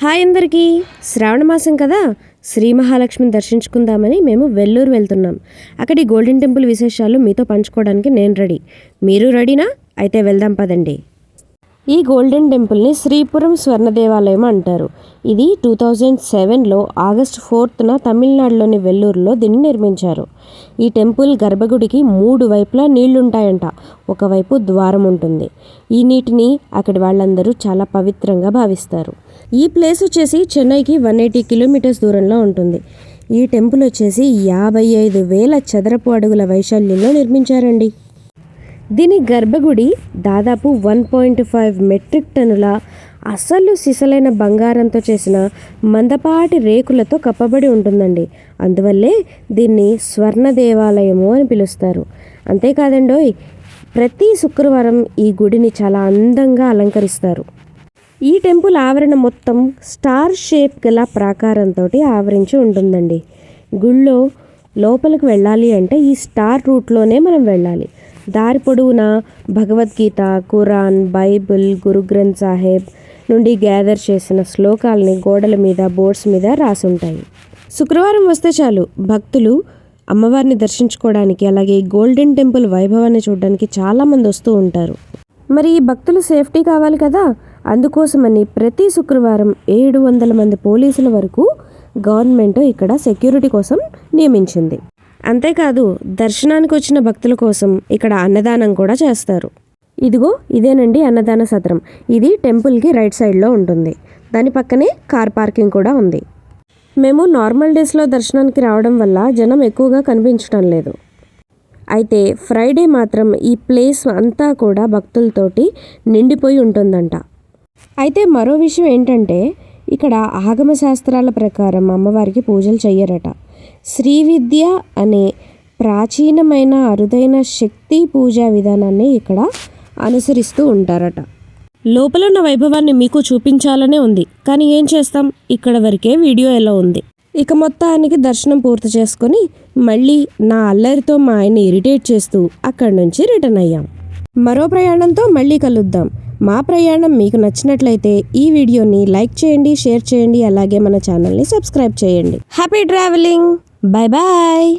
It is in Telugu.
హాయ్ అందరికీ, శ్రావణ మాసం కదా, శ్రీ మహాలక్ష్మిని దర్శించుకుందామని మేము వెల్లూరు వెళ్తున్నాం. అక్కడి గోల్డెన్ టెంపుల్ విశేషాలు మీతో పంచుకోవడానికి నేను రెడీ. మీరు రెడీనా? అయితే వెళ్దాం పదండి. ఈ గోల్డెన్ టెంపుల్ని శ్రీపురం స్వర్ణ దేవాలయం అంటారు. ఇది 2007లో ఆగస్టు 4న తమిళనాడులోని వెల్లూరులో దీన్ని నిర్మించారు. ఈ టెంపుల్ గర్భగుడికి 3 వైపులా నీళ్లుంటాయంట. ఒకవైపు ద్వారం ఉంటుంది. ఈ నీటిని అక్కడి వాళ్ళందరూ చాలా పవిత్రంగా భావిస్తారు. ఈ ప్లేస్ వచ్చేసి చెన్నైకి 180 కిలోమీటర్స్ దూరంలో ఉంటుంది. ఈ టెంపుల్ వచ్చేసి 55,000 చదరపు అడుగుల వైశాల్యంలో నిర్మించారండి. దీని గర్భగుడి దాదాపు 1.5 మెట్రిక్ టన్నుల అసలు సిసలైన బంగారంతో చేసిన మందపాటి రేకులతో కప్పబడి ఉంటుందండి. అందువల్లే దీన్ని స్వర్ణ దేవాలయము అని పిలుస్తారు. అంతేకాదండోయ్, ప్రతి శుక్రవారం ఈ గుడిని చాలా అందంగా అలంకరిస్తారు. ఈ టెంపుల్ ఆవరణ మొత్తం స్టార్ షేప్ గల ప్రాకారంతో ఆవరించి ఉంటుందండి. గుళ్ళో లోపలికి వెళ్ళాలి అంటే ఈ స్టార్ రూట్లోనే మనం వెళ్ళాలి. దారి పొడవునా భగవద్గీత, ఖురాన్, బైబిల్, గురు గ్రంథ్ సాహెబ్ నుండి గ్యాదర్ చేసిన శ్లోకాలని గోడల మీద, బోర్డ్స్ మీద రాసుంటాయి. శుక్రవారం వస్తే చాలు భక్తులు అమ్మవారిని దర్శించుకోవడానికి, అలాగే గోల్డెన్ టెంపుల్ వైభవాన్ని చూడడానికి చాలామంది వస్తూ ఉంటారు. మరి ఈ భక్తులు సేఫ్టీ కావాలి కదా, అందుకోసమని ప్రతి శుక్రవారం 700 మంది పోలీసుల వరకు గవర్నమెంట్ ఇక్కడ సెక్యూరిటీ కోసం నియమించింది. అంతేకాదు, దర్శనానికి వచ్చిన భక్తుల కోసం ఇక్కడ అన్నదానం కూడా చేస్తారు. ఇదిగో ఇదేనండి అన్నదాన సత్రం. ఇది టెంపుల్కి రైట్ సైడ్లో ఉంటుంది. దాని పక్కనే కార్ పార్కింగ్ కూడా ఉంది. మేము నార్మల్ డేస్లో దర్శనానికి రావడం వల్ల జనం ఎక్కువగా కనిపించడం లేదు. అయితే ఫ్రైడే మాత్రం ఈ ప్లేస్ అంతా కూడా భక్తులతోటి నిండిపోయి ఉంటుందంట. అయితే మరో విషయం ఏంటంటే, ఇక్కడ ఆగమ శాస్త్రాల ప్రకారం అమ్మవారికి పూజలు చెయ్యరట. శ్రీవిద్య అనే ప్రాచీనమైన అరుదైన శక్తి పూజా విధానాన్ని ఇక్కడ అనుసరిస్తూ ఉంటారట. లోపల ఉన్న వైభవాన్ని మీకు చూపించాలనే ఉంది, కానీ ఏం చేస్తాం, ఇక్కడ వరకే వీడియో ఎలా ఉంది. ఇక మొత్తానికి దర్శనం పూర్తి చేసుకొని మళ్ళీ నా అల్లరితో మా ఆయన్ని ఇరిటేట్ చేస్తూ అక్కడి నుంచి రిటర్న్ అయ్యాం. మరో ప్రయాణంతో మళ్ళీ కలుద్దాం. మా ప్రయాణం మీకు నచ్చినట్లయితే ఈ వీడియోని లైక్ చేయండి, షేర్ చేయండి, అలాగే మన ఛానల్ని సబ్స్క్రైబ్ చేయండి. Happy travelling. Bye bye.